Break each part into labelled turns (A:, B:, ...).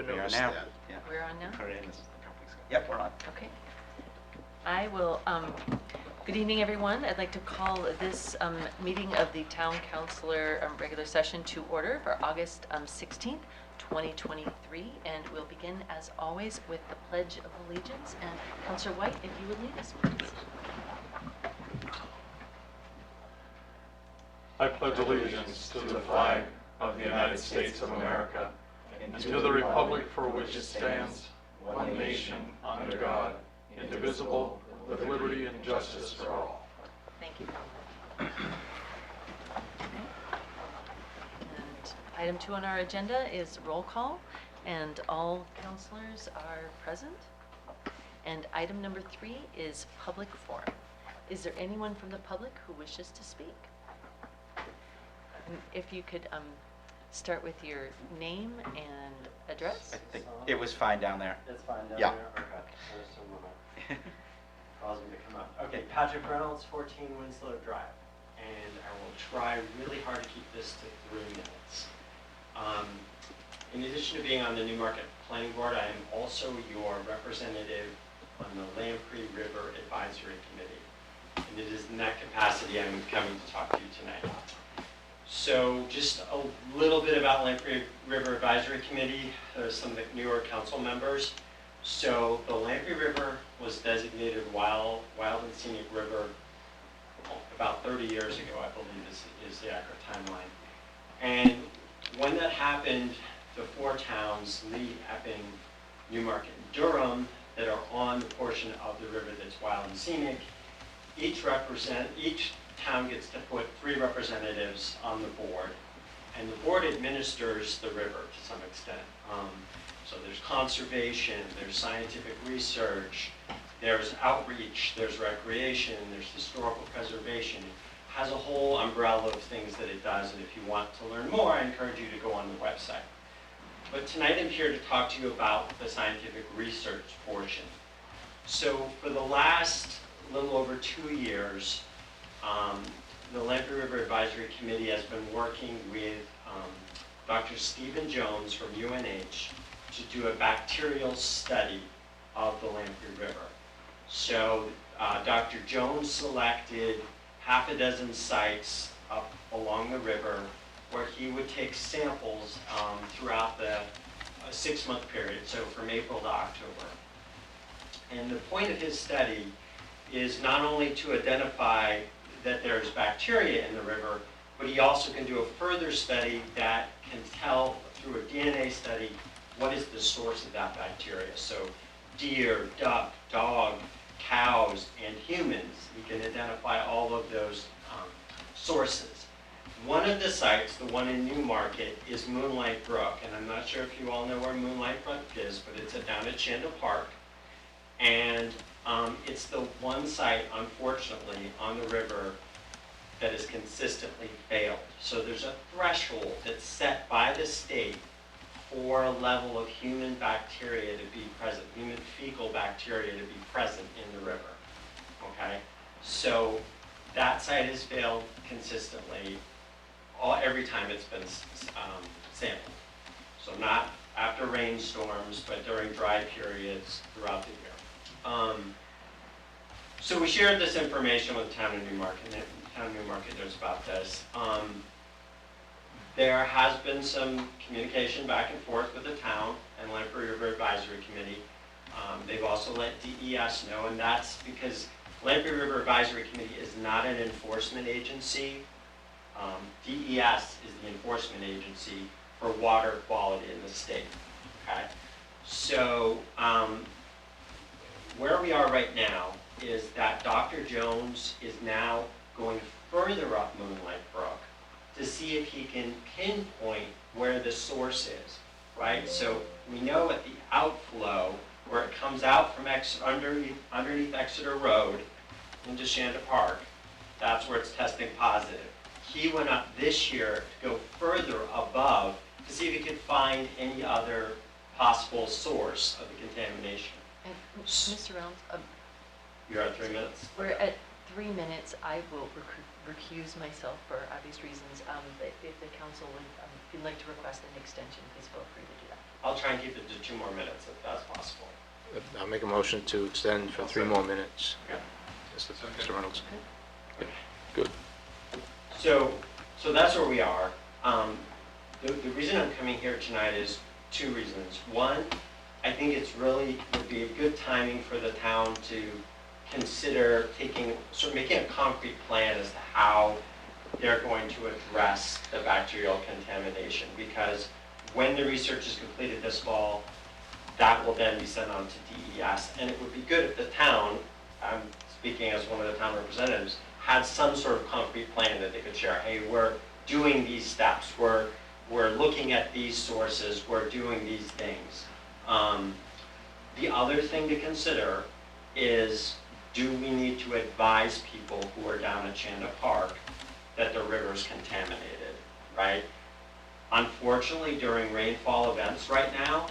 A: even
B: We are
A: noticed
B: now.
A: that.
B: Yeah.
C: We're on now?
B: Yep, we're on.
C: Okay. I will, good evening, everyone. I'd like to call this meeting of the Town Councilor regular session to order for August 16th, 2023. And we'll begin, as always, with the Pledge of Allegiance. And Councilor White, if you would lead us, please.
D: I pledge allegiance to the flag of the United States of America and to the republic for which it stands, one nation, under God, indivisible, with liberty and justice for all.
C: Thank you. And item 2 on our agenda is roll call, and all councilors are present. And item number 3 is public forum. Is there anyone from the public who wishes to speak? And if you could start with your name and address.
B: I think it was fine down there.
E: It's fine down
B: Yeah.
E: there? Okay. There's some causing me to come up. Okay, Patrick Reynolds, 14 Winslow Drive. And I will try really hard to keep this to 3 minutes. In addition to being on the Newmarket Planning Board, I am also your representative on the Lamprey River Advisory Committee. And it is in that capacity I'm coming to talk to you tonight. So just a little bit about Lamprey River Advisory Committee. There's some newer council members. So the Lamprey River was designated wild and scenic river about 30 years ago, I believe is the accurate timeline. And when that happened, the 4 towns, Lee, Epping, Newmarket, and Durham, that are on the portion of the river that's wild and scenic, each town gets to put 3 representatives on the board, and the board administers the river to some extent. So there's conservation, there's scientific research, there's outreach, there's recreation, there's historical preservation. It has a whole umbrella of things that it does, and if you want to learn more, I encourage you to go on the website. But tonight I'm here to talk to you about the scientific research portion. So for the last little over 2 years, the Lamprey River Advisory Committee has been working with Dr. Stephen Jones from UNH to do a bacterial study of the Lamprey River. So Dr. Jones selected half a dozen sites up along the river where he would take samples throughout the 6-month period, so from April to October. And the point of his study is not only to identify that there's bacteria in the river, but he also can do a further study that can tell through a DNA study what is the source of that bacteria. So deer, duck, dog, cows, and humans, he can identify all of those sources. One of the sites, the one in Newmarket, is Moonlight Brook, and I'm not sure if you all know where Moonlight Brook is, but it's down at Chandler Park, and it's the one site, unfortunately, on the river that has consistently failed. So there's a threshold that's set by the state for a level of human bacteria to be present, human fecal bacteria to be present in the river, okay? So that site has failed consistently every time it's been sampled. So not after rainstorms, but during dry periods throughout the year. So we shared this information with the town of Newmarket, and the town of Newmarket knows about this. There has been some communication back and forth with the town and Lamprey River Advisory Committee. They've also let DES know, and that's because Lamprey River Advisory Committee is not an enforcement agency. DES is the enforcement agency for water quality in the state. Okay? So where we are right now is that Dr. Jones is now going further up Moonlight Brook to see if he can pinpoint where the source is, right? So we know at the outflow, where it comes out from underneath Exeter Road into Shanda Park, that's where it's testing positive. He went up this year to go further above to see if he could find any other possible source of the contamination.
C: And Mr. Reynolds,
E: You're at 3 minutes?
C: we're at 3 minutes. I will recuse myself for obvious reasons. But if the council would, if you'd like to request an extension, please feel free to do that.
E: I'll try and keep it to 2 more minutes if that's possible.
A: I'll make a motion to extend for 3 more minutes.
E: Okay.
A: Mr. Reynolds. Good.
E: So that's where we are. The reason I'm coming here tonight is 2 reasons. One, I think it's really would be a good timing for the town to consider making a concrete plan as to how they're going to address the bacterial contamination. Because when the research is completed this fall, that will then be sent on to DES. And it would be good if the town, I'm speaking as one of the town representatives, had some sort of concrete plan that they could share. Hey, we're doing these steps. We're looking at these sources. We're doing these things. The other thing to consider is, do we need to advise people who are down at Chanda Park that the river's contaminated, right? Unfortunately, during rainfall events right now,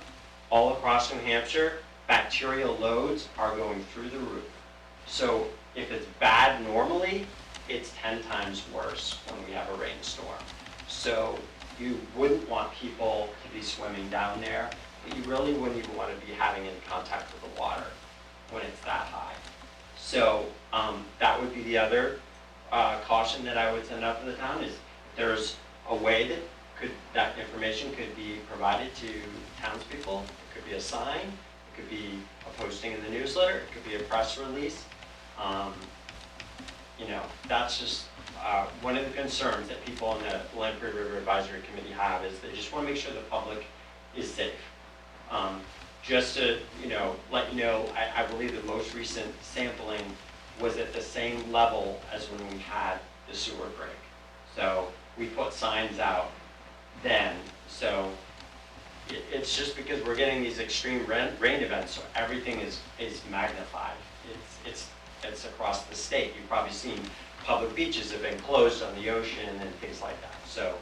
E: all across New Hampshire, bacterial loads are going through the roof. So if it's bad normally, it's 10 times worse when we have a rainstorm. So you wouldn't want people to be swimming down there, but you really wouldn't even want to be having any contact with the water when it's that high. So that would be the other caution that I would send out to the town, is if there's a way that information could be provided to townspeople. It could be a sign, it could be a posting in the newsletter, it could be a press release. That's just one of the concerns that people in the Lamprey River Advisory Committee have, is they just want to make sure the public is safe. Just to let you know, I believe the most recent sampling was at the same level as when we had the sewer break. So we put signs out then. So it's just because we're getting these extreme rain events, so everything is magnified. It's across the state. You've probably seen public beaches have been closed on the ocean and things like that. So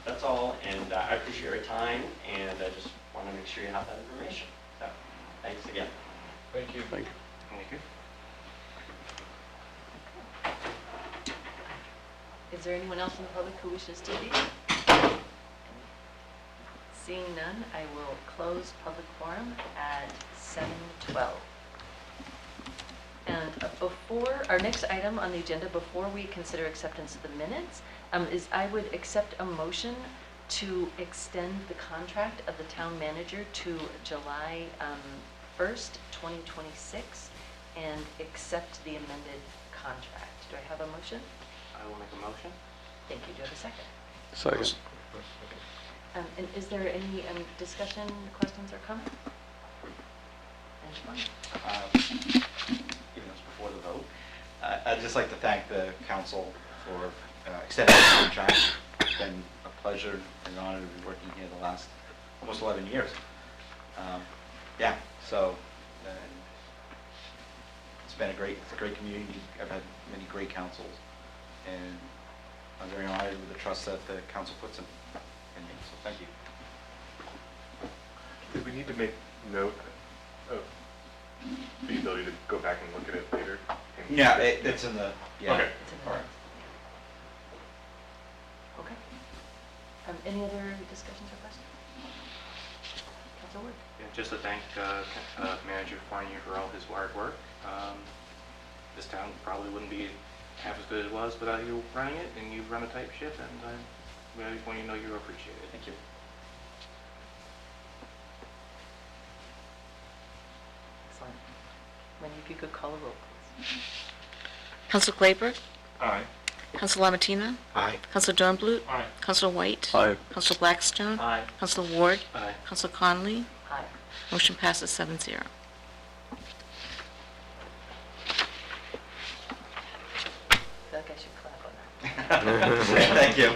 E: that's all, and I appreciate your time, and I just want to make sure you have that information. So thanks again.
D: Thank you.
A: Thank you.
B: Thank you.
C: Is there anyone else in the public who wishes to speak? Seeing none, I will close public forum at 7:12. And before, our next item on the agenda, before we consider acceptance of the minutes, is I would accept a motion to extend the contract of the town manager to July 1st, 2026, and accept the amended contract. Do I have a motion?
A: I will make a motion.
C: Thank you. Do I have a second?
A: Second.
C: And is there any discussion, questions, or comment? Antoine?
B: Even though it's before the vote, I'd just like to thank the council for extending the contract. It's been a pleasure and an honor to be working here the last almost 11 years. So it's been it's a great community. I've had many great councils, and I'm very honored with the trust that the council puts in me. So thank you.
F: Did we need to make note of the ability to go back and look at it later?
B: Yeah, it's in the, yeah.
F: Okay.
C: It's in the
B: All right.
C: Okay. Any other discussions or questions? Council Ward?
G: Yeah, just to thank Manager Fournier for all his hard work. This town probably wouldn't be half as good as it was without you running it, and you've run a tight ship, and I really want you to know you're appreciated.
B: Thank you.
C: Excellent. Wendy, if you could call a roll, please.
H: Council Claybrook,
D: Aye.
H: Council Lamatina,
A: Aye.
H: Council Dornblut,
D: Aye.
H: Council White,
A: Aye.
H: Council Blackstone,
E: Aye.
H: Council Ward,
G: Aye.
H: Council Conley.
C: Aye.
H: Motion passes 7-0.
C: I feel like I should clap on that.
B: Thank you.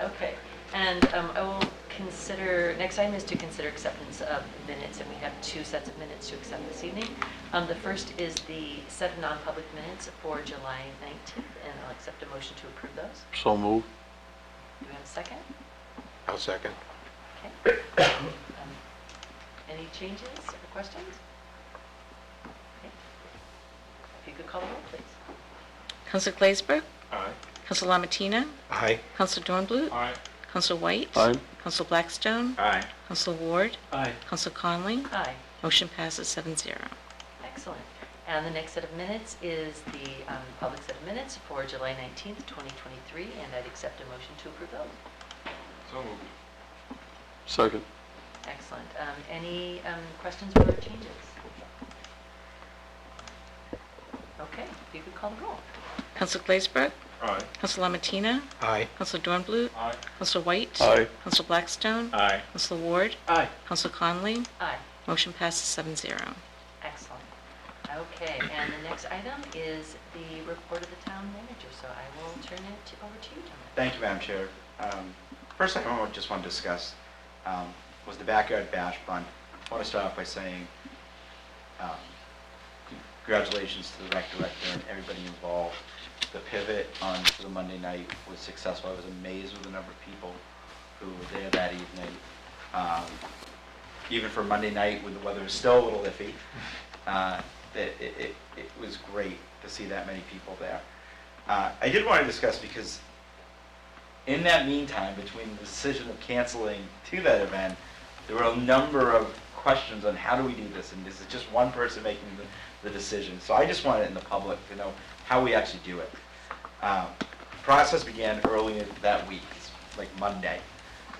C: Okay, and I will consider, next item is to consider acceptance of minutes, and we have 2 sets of minutes to accept this evening. The first is the set of non-public minutes for July 19th, and I'll accept a motion to approve those.
A: So moved.
C: Do we have a second?
A: I'll second.
C: Okay. Any changes or questions? call the roll, please.
H: Counselor Glazebrook?
F: Aye.
H: Counselor Lamatina?
A: Aye.
H: Counselor Dornblut?
D: Aye.
H: Counselor White?
F: Aye.
H: Counselor Blackstone?
B: Aye.
H: Counselor Ward?
D: Aye.
H: Counselor Conley?
C: Aye.
H: Motion passes 7-0.
C: Excellent. And the next set of minutes is the public set of minutes for July 19th, 2023, and I'd accept a motion to approve those.
D: So moved.
F: Second.
C: Excellent. Any questions or changes? Okay, if you could call the roll.
H: Counselor Glazebrook?
D: Aye.
H: Counselor Lamatina?
A: Aye.
H: Counselor Dornblut?
D: Aye.
H: Counselor White?
F: Aye.
H: Counselor Blackstone?
B: Aye.
H: Counselor Ward?
D: Aye.
H: Counselor Conley?
C: Aye.
H: Motion passes 7-0.
C: Excellent. Okay, and the next item is the report of the town manager, so I will turn it over to you, John.
B: Thank you, Madam Chair. First thing I just want to discuss was the Backyard Bash Fund. I want to start off by saying congratulations to the rec director and everybody involved. The pivot on the Monday night was successful. I was amazed with the number of people who were there that evening. Even for Monday night, when the weather was still a little iffy, it was great to see that many people there. I did want to discuss because in that meantime, between the decision of canceling to that event, there were a number of questions on how do we do this, and this is just one person making the decision. So I just wanted in the public to know how we actually do it. Process began early that week, like Monday.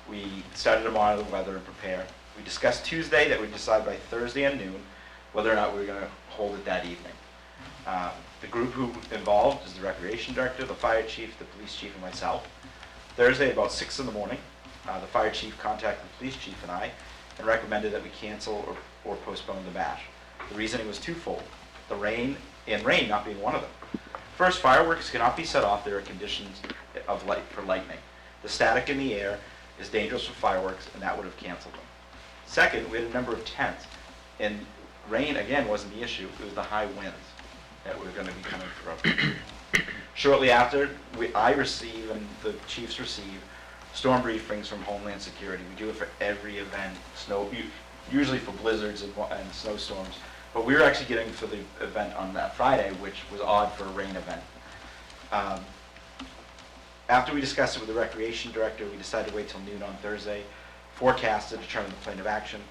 B: We started to monitor the weather and prepare. We discussed Tuesday that we'd decide by Thursday at noon whether or not we were going to hold it that evening. The group who involved is the recreation director, the fire chief, the police chief, and myself. Thursday, about 6 in the morning, the fire chief contacted the police chief and I and recommended that we cancel or postpone the bash. The reasoning was twofold, the rain not being one of them. First, fireworks cannot be set off. There are conditions of light for lightning. The static in the air is dangerous for fireworks, and that would have canceled them. Second, we had a number of tents, and rain, again, wasn't the issue. It was the high winds that were going to be coming through. Shortly after, I receive and the chiefs receive storm briefings from Homeland Security. We do it for every event, usually for blizzards and snowstorms. But we were actually getting for the event on that Friday, which was odd for a rain event. After we discussed it with the recreation director, we decided to wait till noon on Thursday, forecast to determine the plan of action.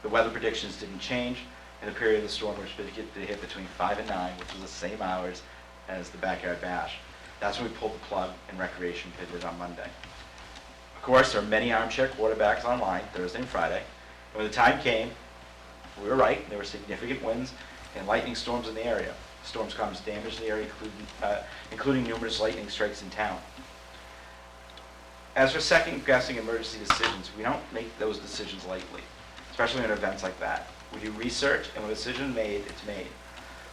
B: The weather predictions didn't change, and the period of the storm was predicted to hit between 5 and 9, which was the same hours as the Backyard Bash. That's when we pulled the plug and recreation pivoted on Monday. Of course, there are many armchair quarterbacks online Thursday and Friday. And when the time came, we were right. There were significant winds and lightning storms in the area. Storms caused damage in the area, including numerous lightning strikes in town. As for second-guessing emergency decisions, we don't make those decisions lightly, especially in events like that. We do research, and when a decision is made, it's made.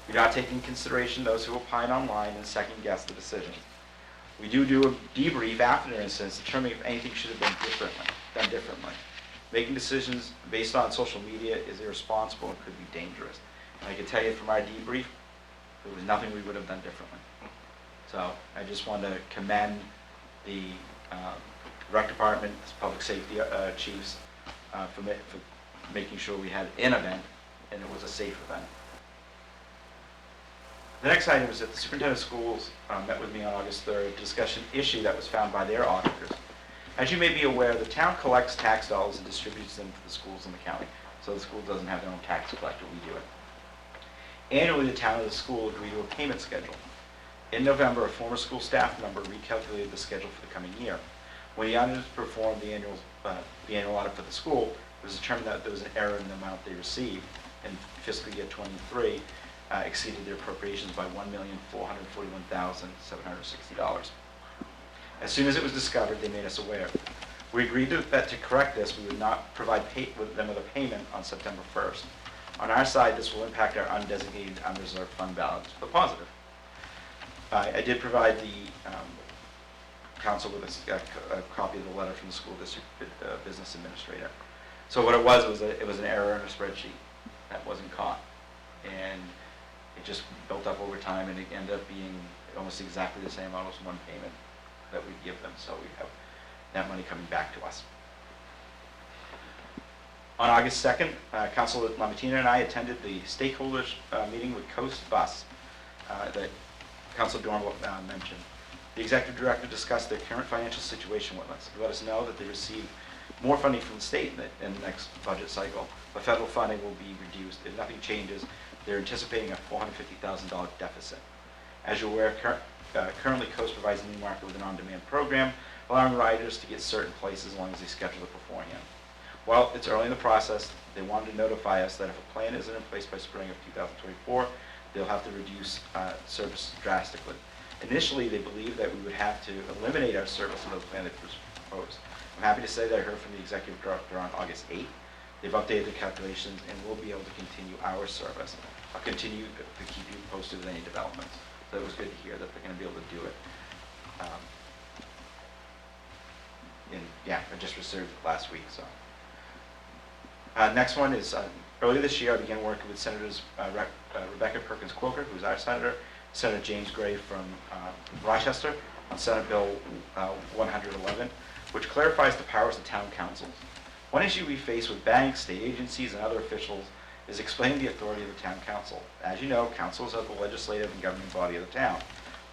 B: We do not take into consideration those who opine online and second-guess the decision. We do a debrief after the incident, determining if anything should have been done differently. Making decisions based on social media is irresponsible and could be dangerous. And I can tell you from our debrief, there was nothing we would have done differently. So I just want to commend the rec department, public safety chiefs for making sure we had an event and it was a safe event. The next item is that the superintendent of schools met with me on August 3rd to discuss an issue that was found by their auditors. As you may be aware, the town collects tax dollars and distributes them to the schools in the county. So the school doesn't have their own tax collector, we do it. Annually, the town and the school agree to a payment schedule. In November, a former school staff member recalculated the schedule for the coming year. When the auditors performed the annual audit for the school, it was determined that there was an error in the amount they received, and fiscal year 23 exceeded their appropriations by $1,441,760. As soon as it was discovered, they made us aware. We agreed that to correct this, we would not provide them with a payment on September 1st. On our side, this will impact our undesignated unreserved fund balance, but positive. I did provide the council with a copy of the letter from the school district business administrator. So what it was an error in a spreadsheet that wasn't caught, and it just built up over time, and it ended up being almost exactly the same amount as one payment that we give them. So we have that money coming back to us. On August 2nd, Councilor Lamatina and I attended the stakeholders meeting with Coast Bus. that Council Dorn mentioned. The executive director discussed their current financial situation with us. He let us know that they receive more funding from the state in the next budget cycle, but federal funding will be reduced. If nothing changes, they're anticipating a $450,000 deficit. As you're aware, currently Coast provides Newmarket with an on-demand program, allowing riders to get certain places as long as they schedule it beforehand. While it's early in the process, they wanted to notify us that if a plan isn't in place by spring of 2024, they'll have to reduce service drastically. Initially, they believed that we would have to eliminate our service under the plan they proposed. I'm happy to say that I heard from the executive director on August 8th. They've updated the calculations and we'll be able to continue our service. I'll continue to keep you posted with any developments. So it was good to hear that they're going to be able to do it. I just received it last week. So next one is earlier this year I began working with Senators Rebecca Perkins Quilker, who's our senator, Senator James Gray from Rochester on Senate Bill 111, which clarifies the powers of town councils. One issue we face with banks, state agencies, and other officials is explaining the authority of the town council. As you know, councils are the legislative and governing body of the town,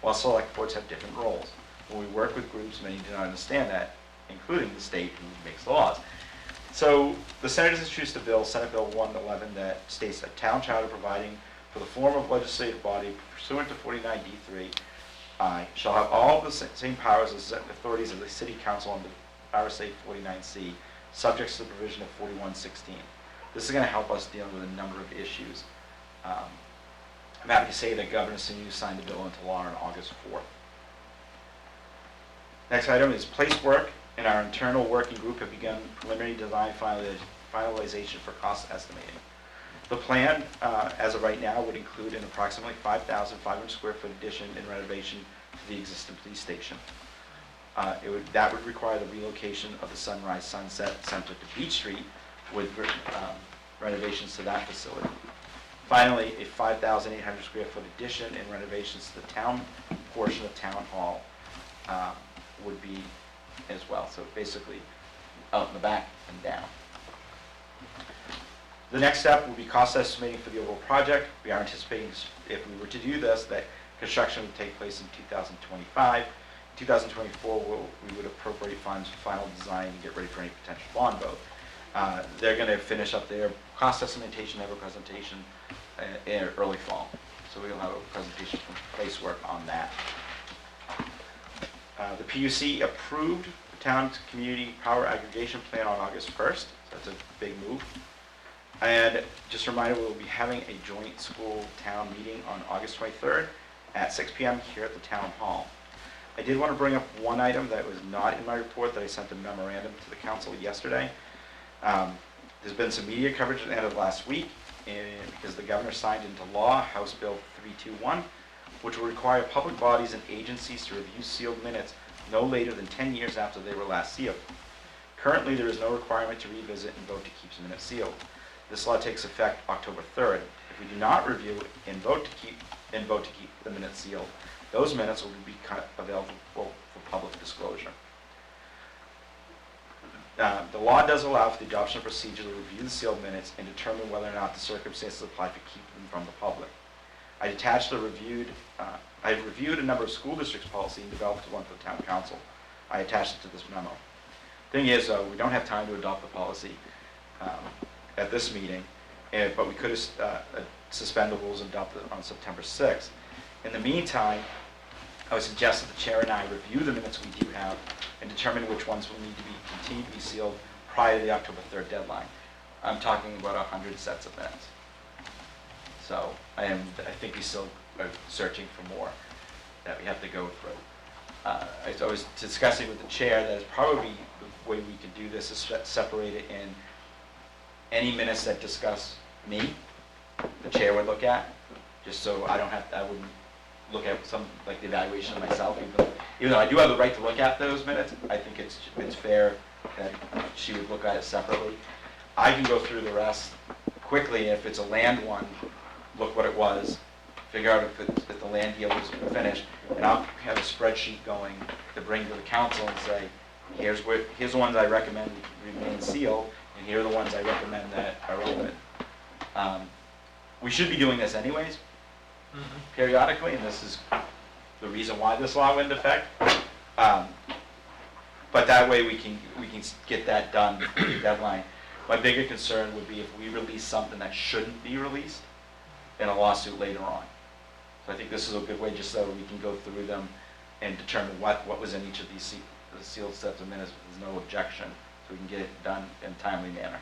B: while select boards have different roles. When we work with groups, many do not understand that, including the state who makes the laws. So the senators introduced a bill, Senate Bill 111, that states a town charter providing for the form of legislative body pursuant to 49D3 shall have all the same powers and authorities of the city council under RSA 49C, subject to the provision of 4116. This is going to help us deal with a number of issues. I'm happy to say that Governor Sununu signed the bill into law on August 4th. Next item is place work, and our internal working group have begun preliminary design finalization for cost estimating. The plan, as of right now, would include an approximately 5,500 square foot addition and renovation to the existing police station. That would require the relocation of the Sunrise Sunset Center to Beach Street with renovations to that facility. Finally, a 5,800 square foot addition and renovations to the town portion of Town Hall would be as well. So basically out in the back and down. The next step will be cost estimating for the overall project. We are anticipating, if we were to do this, that construction would take place in 2025. 2024, we would appropriate funds for final design and get ready for any potential bond vote. They're going to finish up their cost estimation, have a presentation in early fall. So we'll have a presentation from place work on that. The PUC approved the town's community power aggregation plan on August 1st. So that's a big move. And just a reminder, we'll be having a joint school town meeting on August 23rd at 6 p.m. here at the town hall. I did want to bring up one item that was not in my report that I sent a memorandum to the council yesterday. There's been some media coverage at the end of last week because the governor signed into law House Bill 321, which will require public bodies and agencies to review sealed minutes no later than 10 years after they were last sealed. Currently, there is no requirement to revisit and vote to keep minutes sealed. This law takes effect October 3rd. If we do not review and vote to keep the minutes sealed, those minutes will be available for public disclosure. The law does allow for the adoption of procedure to review the sealed minutes and determine whether or not the circumstances apply for keeping them from the public. I've reviewed a number of school districts' policy and developed one for the town council. I attached it to this memo. Thing is, we don't have time to adopt the policy at this meeting, but we could suspend the rules and adopt it on September 6th. In the meantime, I would suggest that the chair and I review the minutes we do have and determine which ones will need to continue to be sealed prior to the October 3rd deadline. I'm talking about 100 sets of minutes. So I think we still are searching for more that we have to go through. I was discussing with the chair that it's probably the way we could do this is separate it in any minutes that discuss me, the chair would look at, just so I wouldn't look at some, like the evaluation of myself, even though I do have the right to look at those minutes. I think it's fair that she would look at it separately. I can go through the rest quickly. If it's a land one, look what it was, figure out if the land deal was finished, and I'll have a spreadsheet going to bring to the council and say, here's the ones I recommend remain sealed, and here are the ones I recommend that are open. We should be doing this anyways, periodically, and this is the reason why this law went into effect. But that way we can get that done before the deadline. My bigger concern would be if we release something that shouldn't be released in a lawsuit later on. So I think this is a good way just so we can go through them and determine what was in each of these sealed sets of minutes. There's no objection, so we can get it done in a timely manner.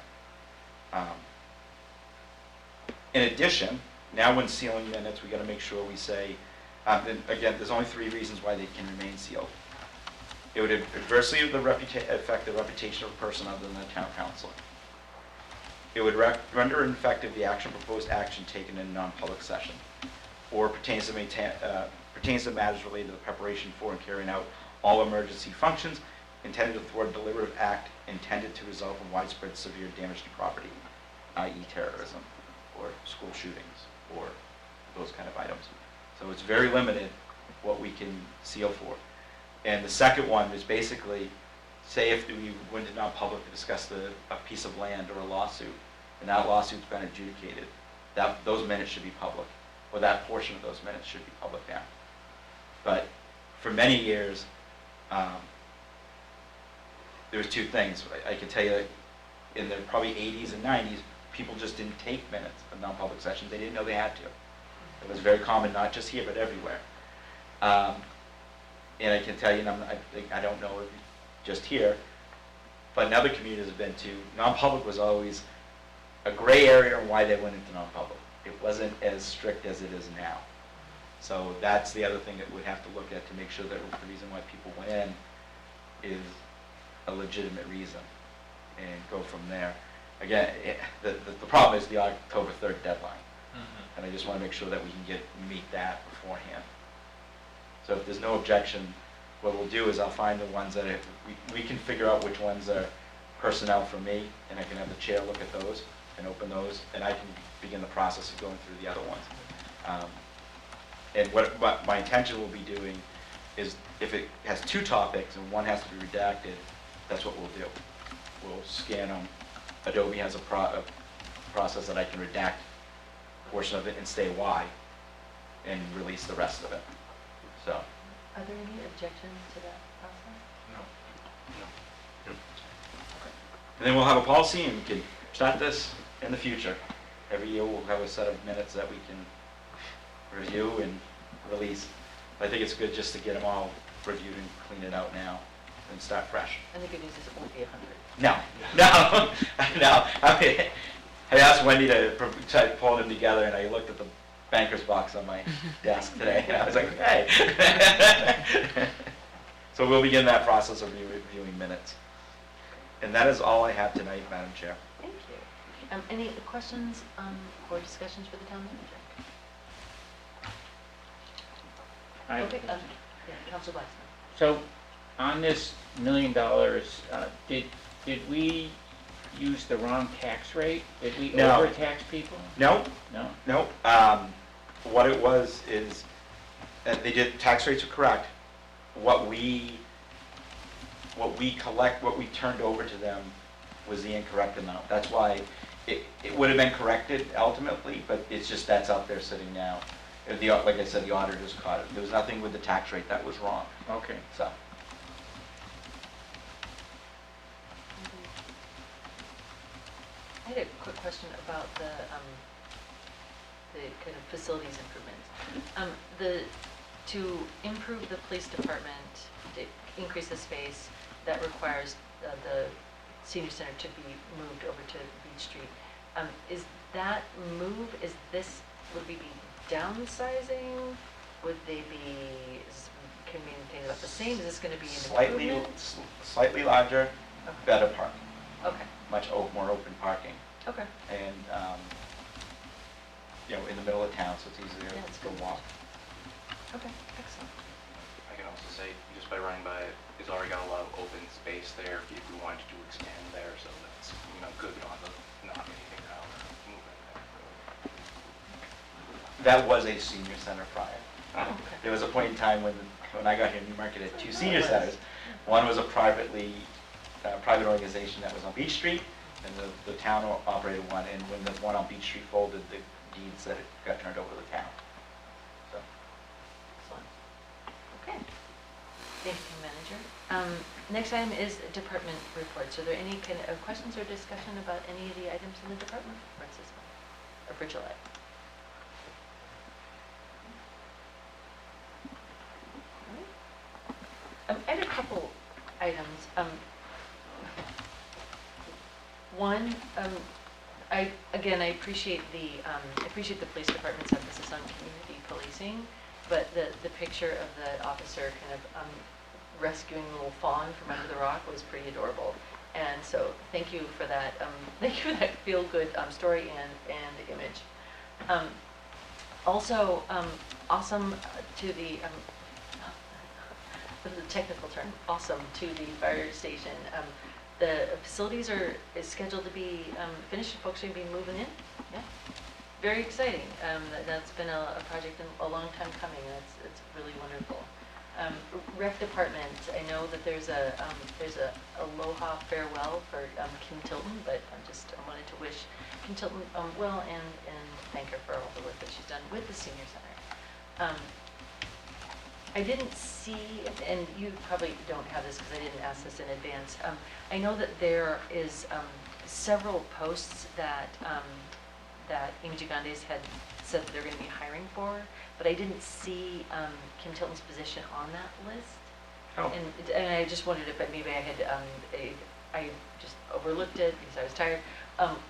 B: In addition, now when sealing minutes, we got to make sure we say, and again, there's only 3 reasons why they can remain sealed. It would adversely affect the reputation of a person other than the town council. It would render ineffective the proposed action taken in non-public session, or pertains to matters related to the preparation for and carrying out all emergency functions intended to thwart a deliberative act intended to result in widespread severe damage to property, i.e. terrorism, or school shootings, or those kind of items. So it's very limited what we can seal for. And the second one is basically, say if we went to non-public to discuss a piece of land or a lawsuit, and that lawsuit's been adjudicated, those minutes should be public, or that portion of those minutes should be public now. But for many years, there was 2 things. I can tell you that in the probably 80s and 90s, people just didn't take minutes of non-public sessions. They didn't know they had to. It was very common, not just here, but everywhere. And I can tell you, and I don't know if just here, but in other communities I've been to, non-public was always a gray area on why they went into non-public. It wasn't as strict as it is now. So that's the other thing that we'd have to look at to make sure that the reason why people went in is a legitimate reason, and go from there. Again, the problem is the October 3rd deadline. And I just want to make sure that we can meet that beforehand. So if there's no objection, what we'll do is I'll find the ones that we can figure out which ones are personnel for me, and I can have the chair look at those and open those, and I can begin the process of going through the other ones. And what my intention will be doing is, if it has 2 topics and one has to be redacted, that's what we'll do. We'll scan them. Adobe has a process that I can redact a portion of it and say why, and release the rest of it. So.
C: Are there any objections to that process?
G: No.
B: And then we'll have a policy, and we can start this in the future. Every year we'll have a set of minutes that we can review and release. I think it's good just to get them all reviewed and clean it out now and start fresh.
C: And the good news is it won't be 100.
B: No. I asked Wendy to try to pull them together, and I looked at the banker's box on my desk today, and I was like, hey. So we'll begin that process of reviewing minutes. And that is all I have tonight, Madam Chair.
C: Thank you. Any questions or discussions for the town manager? Okay, yeah, Councilor Blacksman.
I: So, on this $1 million, did we use the wrong tax rate? Did we
B: No.
I: overtax people?
B: No,
I: No?
B: no. What it was is, they did, tax rates are correct. What we turned over to them was the incorrect amount. That's why it would have been corrected ultimately, but it's just that's out there sitting now. And like I said, the auditors caught it. There was nothing with the tax rate that was wrong,
I: Okay.
B: so.
C: I had a quick question about the kind of facilities improvements. To improve the police department, to increase the space, that requires the senior center to be moved over to Beach Street. Is that move, would we be downsizing? Would they be, can we maintain about the same? Is this going to be an improvement?
B: Slightly larger,
C: Okay.
B: better parking,
C: Okay,
B: much more open parking.
C: okay.
B: And, in the middle of town, so it's easier
C: Yeah, it's
B: to
C: good.
B: walk.
C: Okay, excellent.
G: I can also say, just by running by it, it's already got a lot of open space there if we wanted to expand there, so that's, good on the not anything now, moving there.
B: That was a senior center prior.
C: Oh, okay.
B: There was a point in time when I got here, Newmarket had 2 senior centers. One was a private organization that was on Beach Street, and the town operated one, and when the one on Beach Street folded, the deed said it got turned over to the town.
C: Next item is department reports. Are there any kind of questions or discussion about any of the items in the department reports this month, or for July? I had a couple items. One, I appreciate the police department's emphasis on community policing, but the picture of the officer kind of rescuing a little fawn from under the rock was pretty adorable. And so thank you for that. Thank you for that feel-good story and image. Also, awesome to the technical term, awesome to the fire station. The facilities is scheduled to be finished. Folks are going to be moving in. Yeah, very exciting. That's been a project a long time coming, and it's really wonderful. Rec department. I know that there's a aloha farewell for Kim Tilton, but I wanted to wish Kim Tilton well and thank her for all the work that she's done with the senior center. I didn't see, and you probably don't have this because I didn't ask this in advance. I know that there is several posts that Amy Gigandes had said that they're going to be hiring for, but I didn't see Kim Tilton's position on that list.
B: Oh.
C: And I just wondered if maybe I had I just overlooked it because I was tired,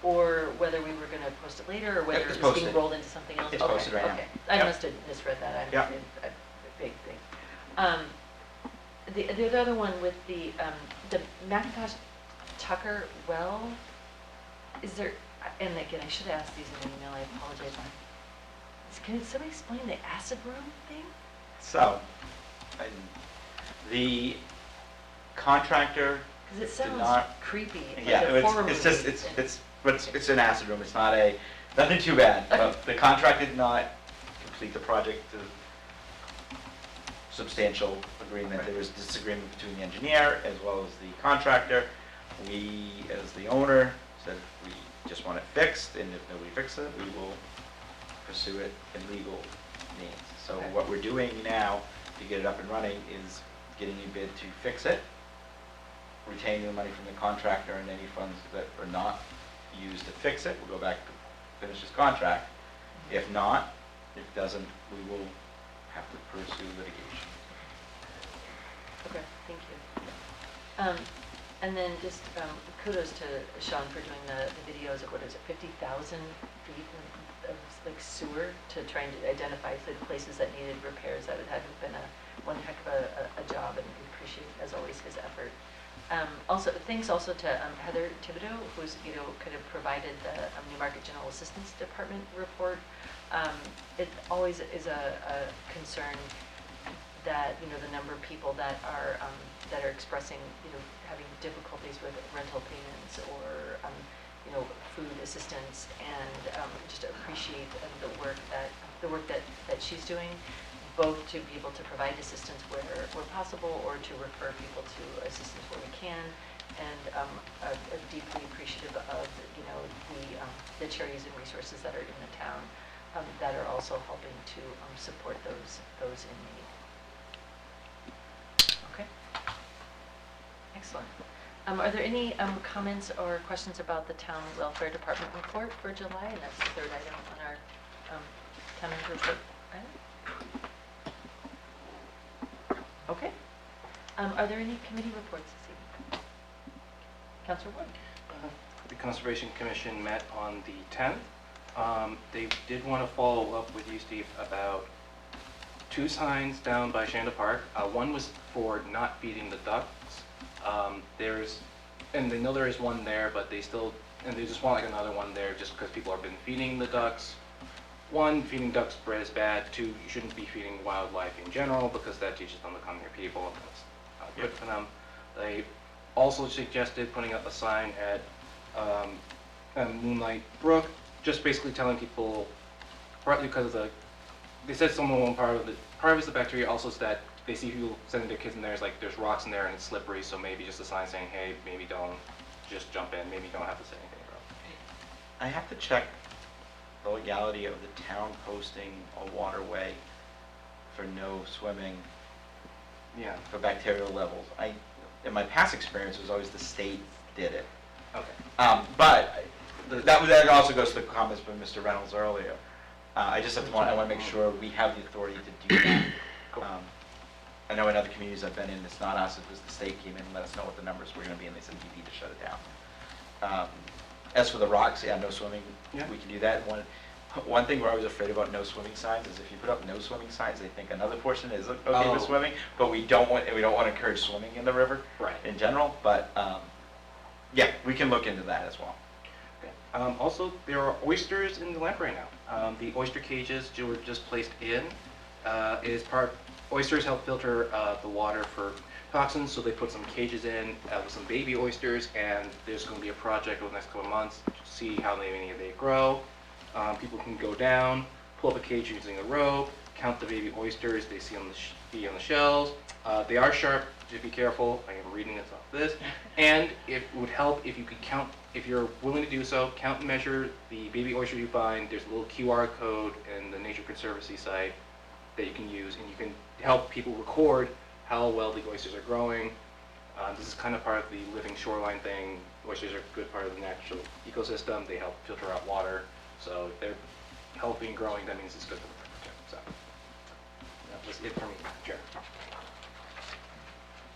C: or whether we were going to post it later, or whether
B: It's
C: it was being
B: posted.
C: rolled into something else.
B: It's
C: Okay,
B: posted right now.
C: okay. I
B: Yep.
C: must have misread that.
B: Yeah.
C: A big thing. The other one with the Macintosh Tucker well, is there? And again, I should have asked these in an email. I apologize. Can somebody explain the acid room thing?
B: So, the contractor
C: Because it
B: did
C: sounds
B: not.
C: creepy. like
B: Yeah,
C: a horror
B: it's just,
C: movie.
B: it's an acid room, it's not nothing too bad. But the contractor did not complete the project to substantial agreement. There was disagreement between the engineer as well as the contractor. We, as the owner, said we just want it fixed, and if nobody fixes it, we will pursue it in legal means. So
C: Okay.
B: what we're doing now to get it up and running is getting a bid to fix it, retaining the money from the contractor, and any funds that are not used to fix it, we'll go back to finish his contract. If not, if it doesn't, we will have to pursue litigation.
C: Okay, thank you. And then just kudos to Sean for doing the videos of, what is it, 50,000 feet of like sewer to try and identify the places that needed repairs. That had been one heck of a job, and we appreciate, as always, his effort. Also, thanks also to Heather Thibodeau, who's kind of provided the Newmarket General Assistance Department report. It always is a concern that the number of people that are expressing having difficulties with rental payments or food assistance, and just appreciate the work that she's doing, both to be able to provide assistance where possible, or to refer people to assistance where we can, and deeply appreciative of the charities and resources that are in the town that are also helping to support those in need. Okay. Excellent. Are there any comments or questions about the Town Welfare Department report for July? And that's the third item on our town manager report item. Okay. Are there any committee reports this evening? Councilor Wood.
G: The Conservation Commission met on the 10th. They did want to follow up with you, Steve, about 2 signs down by Shanda Park. One was for not feeding the ducks. And they know there is one there, but they just want like another one there just because people have been feeding the ducks. 1, feeding ducks bread is bad. 2, you shouldn't be feeding wildlife in general because that teaches them to come near people, and that's not good for them. They also suggested putting up a sign at Moonlight Brook, just basically telling people, partly because of they said one part of it is the bacteria, also is that they see people sending their kids in there, it's like there's rocks in there and it's slippery, so maybe just a sign saying, hey, maybe don't just jump in, maybe you don't have to say anything about it.
B: I have to check the legality of the town posting a waterway for no swimming
G: Yeah.
B: for bacterial levels. in my past experience, it was always the state did it.
G: Okay.
B: But that also goes to the comments by Mr. Reynolds earlier. I just I want to make sure we have the authority to do that. I know in other communities I've been in, it's not us, it was the state came in and let us know what the numbers were going to be, and they said you need to shut it down. As for the rocks, yeah, no swimming,
G: Yeah.
B: we can do that. One thing we're always afraid about no swimming signs is if you put up no swimming signs, they think another portion is okay
G: Oh.
B: for swimming, but we don't want to encourage swimming in the river
G: Right.
B: in general. But yeah, we can look into that as well.
G: Okay. Also, there are oysters in the lamprey now. The oyster cages were just placed in. Oysters help filter the water for toxins, so they put some cages in with some baby oysters, and there's going to be a project over the next couple of months to see how many they grow. People can go down, pull up a cage using a rope, count the baby oysters they see on the shelves. They are sharp, just be careful. I am reading this off this. And it would help if you could count, if you're willing to do so, count and measure the baby oysters you find. There's a little QR code in the Nature Conservancy site that you can use, and you can help people record how well the oysters are growing. This is kind of part of the living shoreline thing. Oysters are a good part of the natural ecosystem. They help filter out water. So if they're healthy and growing, that means it's good for the temperature. So that was it for me, Chair.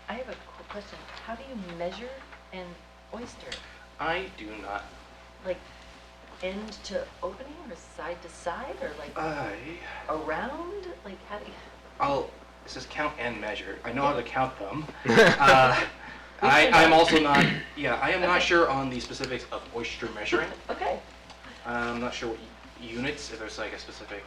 C: I have a quick question. How do you measure an oyster?
G: I do not.
C: Like end to opening or side to side or like
G: I
C: around? Like how do you?
G: It says count and measure. I know how to count them. I'm also not, I am not sure on the specifics of oyster measuring.
C: Okay.
G: I'm not sure what units, if there's like a specific,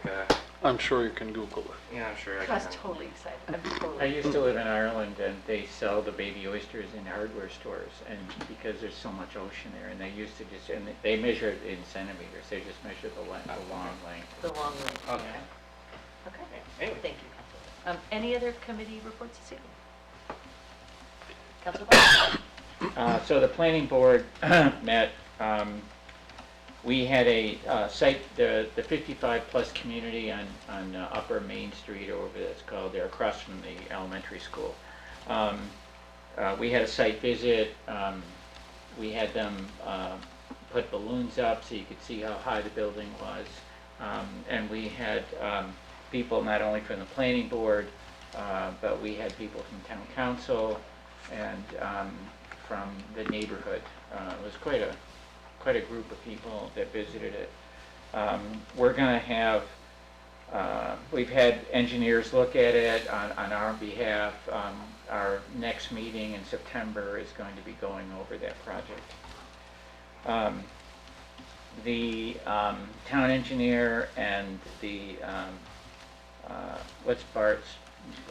D: I'm sure you can Google it.
G: yeah, I'm sure I
C: I
G: can.
C: was totally excited. I'm
I: I
C: totally.
I: used to live in Ireland, and they sell the baby oysters in hardware stores, and because there's so much ocean there, and they used to just, and they measure it in centimeters, they just measure the long length.
C: The long way.
G: Okay.
C: Okay.
G: Anyway.
C: Thank you, Councilor. Any other committee reports this evening? Councilor Barnes?
I: So the planning board met, we had a site, the 55-plus community on Upper Main Street, or whatever that's called, there across from the elementary school. We had a site visit. We had them put balloons up so you could see how high the building was. And we had people not only from the planning board, but we had people from town council and from the neighborhood. It was quite a group of people that visited it. We're going to have, we've had engineers look at it on our behalf. Our next meeting in September is going to be going over that project. The town engineer and the, what's Bart's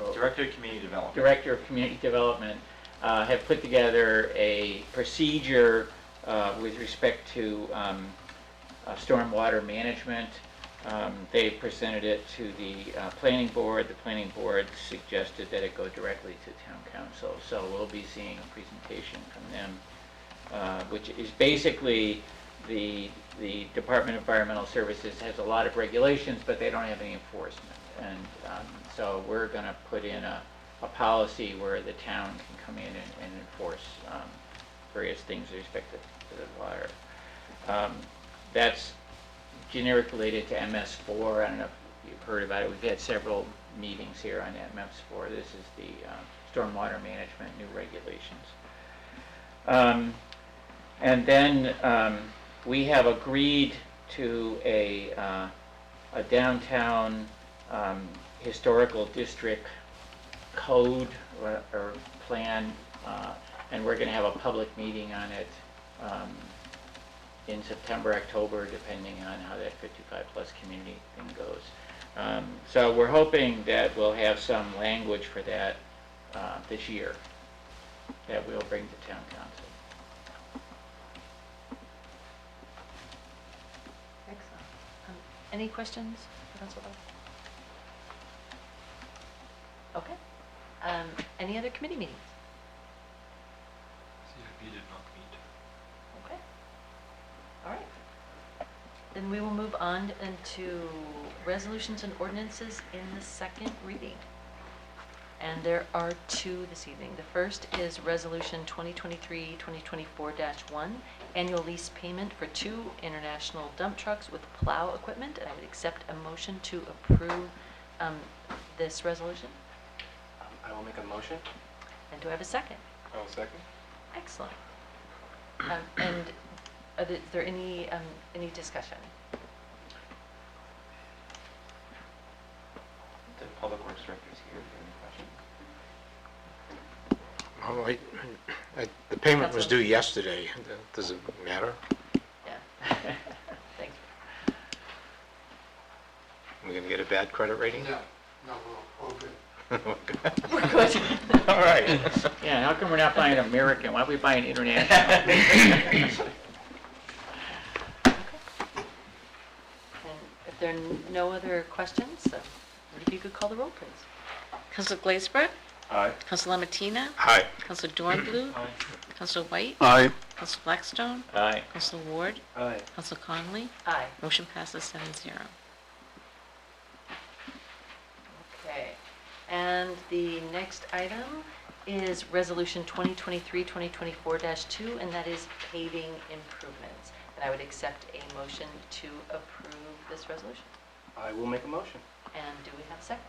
I: role?
B: Director of Community Development.
I: Director of Community Development have put together a procedure with respect to stormwater management. They presented it to the planning board. The planning board suggested that it go directly to town council. So we'll be seeing a presentation from them, which is basically the Department of Environmental Services has a lot of regulations, but they don't have any enforcement. And so we're going to put in a policy where the town can come in and enforce various things with respect to the water. That's generic related to MS4. I don't know if you've heard about it. We've had several meetings here on MS4. This is the stormwater management new regulations. And then we have agreed to a downtown historical district code or plan, and we're going to have a public meeting on it in September, October, depending on how that 55-plus community thing goes. So we're hoping that we'll have some language for that this year that we'll bring to town council.
C: Excellent. Any questions for Councilor Barnes? Okay. Any other committee meetings?
E: CIP did not meet.
C: Okay. All right. Then we will move on into resolutions and ordinances in the second reading. And there are two this evening. The first is Resolution 2023-2024-1, annual lease payment for 2 international dump trucks with plow equipment. And I would accept a motion to approve this resolution.
G: I will make a motion.
C: And do I have a second?
F: I'll second.
C: Excellent. And is there any discussion?
B: The Public Works Director is here if you have any questions.
A: The payment was
C: Councilor.
A: due yesterday. Does it matter?
C: Yeah. Thanks.
A: We're gonna get a bad credit rating?
D: No, we're good.
C: We're good.
A: All right.
I: Yeah, how come we're not buying American? Why are we buying international?
C: And if there are no other questions, if you could call the roll, please.
H: Counselor Glazebrook?
F: Aye.
H: Counselor Lamatina?
A: Aye.
H: Counselor Dornblue? Counselor White?
F: Aye.
H: Counselor Blackstone?
I: Aye.
H: Counselor Ward?
B: Aye.
H: Counselor Conley?
C: Aye.
H: Motion passes 7-0.
C: Okay. And the next item is Resolution 2023-2024-2, and that is paving improvements. And I would accept a motion to approve this resolution.
G: I will make a motion.
C: And do we have a second?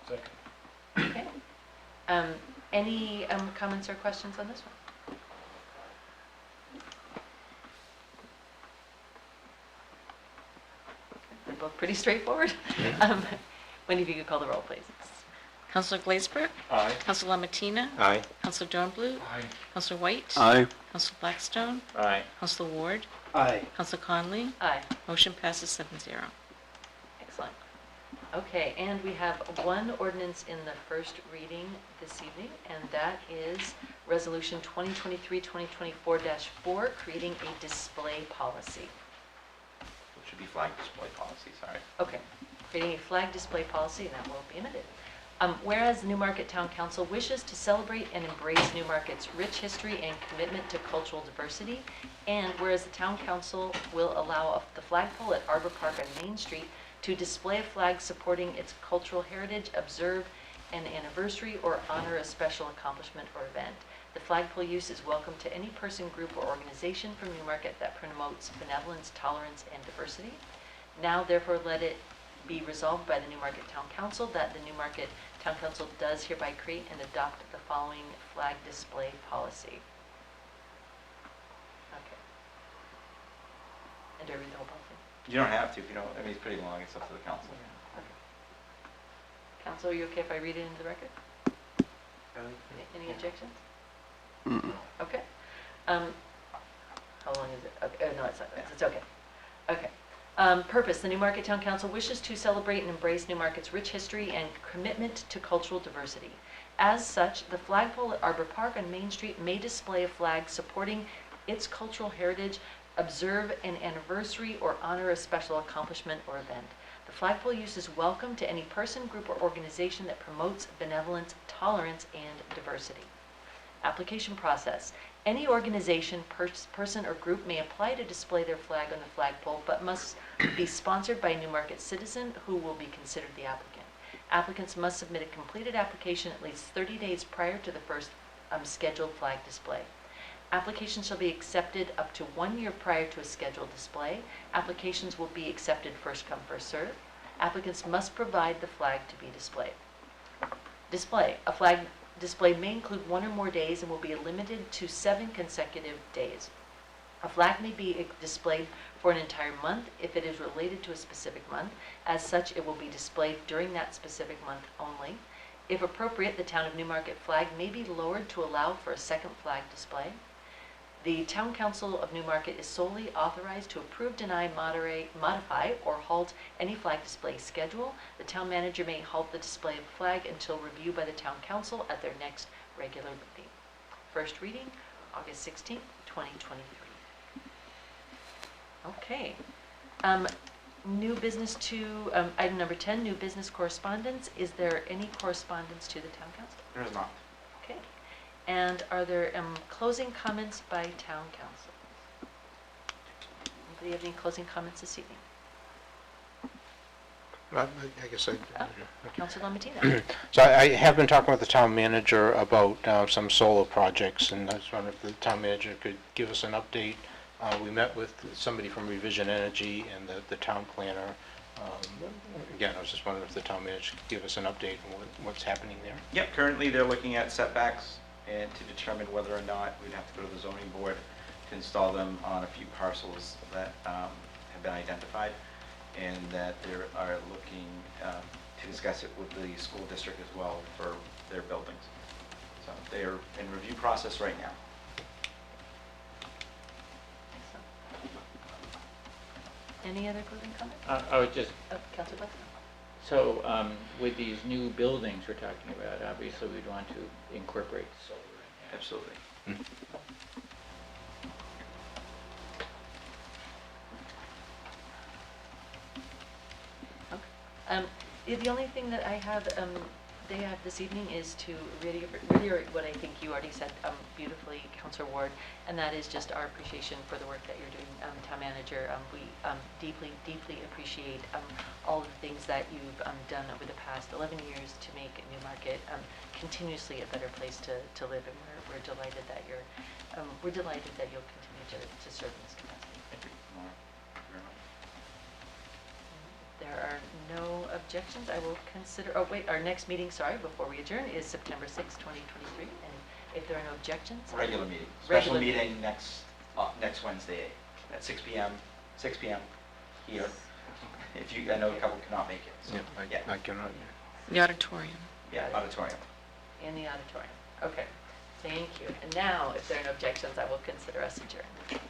F: Second.
C: Okay. Any comments or questions on this one? They're both pretty straightforward. Wendy, if you could call the roll, please.
H: Counselor Glazebrook?
F: Aye.
H: Counselor Lamatina?
A: Aye.
H: Counselor Dornblue?
D: Aye.
H: Counselor White?
F: Aye.
H: Counselor Blackstone?
I: Aye.
H: Counselor Ward?
B: Aye.
H: Counselor Conley?
C: Aye.
H: Motion passes 7-0.
C: Excellent. Okay, and we have one ordinance in the first reading this evening, and that is Resolution 2023-2024-4, creating a display policy.
B: It should be flag display policy, sorry.
C: Okay, creating a flag display policy, and that will be omitted. Whereas the Newmarket Town Council wishes to celebrate and embrace Newmarket's rich history and commitment to cultural diversity, and whereas the Town Council will allow the flagpole at Arbor Park on Main Street to display a flag supporting its cultural heritage, observe an anniversary, or honor a special accomplishment or event. The flagpole use is welcome to any person, group, or organization from Newmarket that promotes benevolence, tolerance, and diversity. Now, therefore, let it be resolved by the Newmarket Town Council that the Newmarket Town Council does hereby create and adopt the following flag display policy. Okay. And do I read the whole policy?
B: You don't have to if you don't, I mean, it's pretty long, it's up to the council.
C: Okay. Council, are you okay if I read it into the record? Any objections? Okay. How long is it? Okay. Oh, no, it's not. It's okay. Okay. Purpose: the Newmarket Town Council wishes to celebrate and embrace Newmarket's rich history and commitment to cultural diversity. As such, the flagpole at Arbor Park on Main Street may display a flag supporting its cultural heritage, observe an anniversary, or honor a special accomplishment or event. The flagpole use is welcome to any person, group, or organization that promotes benevolence, tolerance, and diversity. Application process: any organization, person, or group may apply to display their flag on the flagpole, but must be sponsored by a Newmarket citizen who will be considered the applicant. Applicants must submit a completed application at least 30 days prior to the first scheduled flag display. Applications shall be accepted up to 1 year prior to a scheduled display. Applications will be accepted first come, first served. Applicants must provide the flag to be displayed. Display: a flag display may include 1 or more days and will be limited to 7 consecutive days. A flag may be displayed for an entire month if it is related to a specific month. As such, it will be displayed during that specific month only. If appropriate, the Town of Newmarket flag may be lowered to allow for a second flag display. The Town Council of Newmarket is solely authorized to approve, deny, modify, or halt any flag display schedule. The town manager may halt the display of the flag until review by the Town Council at their next regular meeting. First reading, August 16th, 2023. Okay. New business to, item number 10, new business correspondence. Is there any correspondence to the Town Council?
B: There is not.
C: Okay. And are there closing comments by Town Council? Anybody have any closing comments this evening?
A: I guess I...
C: Councilor Matino.
A: So I have been talking with the town manager about some solar projects, and I was wondering if the town manager could give us an update. We met with somebody from Revision Energy and the town planner. Again, I was just wondering if the town manager could give us an update on what's happening there.
B: Yep, currently they're looking at setbacks and to determine whether or not we'd have to go to the zoning board to install them on a few parcels that have been identified, and that they are looking to discuss it with the school district as well for their buildings. So they are in review process right now.
C: Any other closing comments?
I: I would just,
C: Councilor Buckingham?
I: so with these new buildings we're talking about, obviously we'd want to incorporate solar in there.
B: Absolutely.
C: The only thing that I have this evening is to reiterate what I think you already said beautifully, Councillor Ward, and that is just our appreciation for the work that you're doing, Town Manager. We deeply, deeply appreciate all of the things that you've done over the past 11 years to make Newmarket continuously a better place to live, and we're delighted that you'll continue to serve in this capacity.
B: Thank you. Very much.
C: There are no objections. I will consider, our next meeting, before we adjourn, is September 6th, 2023. And if there are no objections.
B: Regular meeting.
C: Regular
B: Special meeting next Wednesday at 6 p.m. 6 p.m. here. If you, I know a couple cannot make it. So,
A: I cannot...
H: The auditorium.
B: Yeah, auditorium.
C: In the auditorium. Okay. Thank you. And now, if there are no objections, I will consider us adjourned.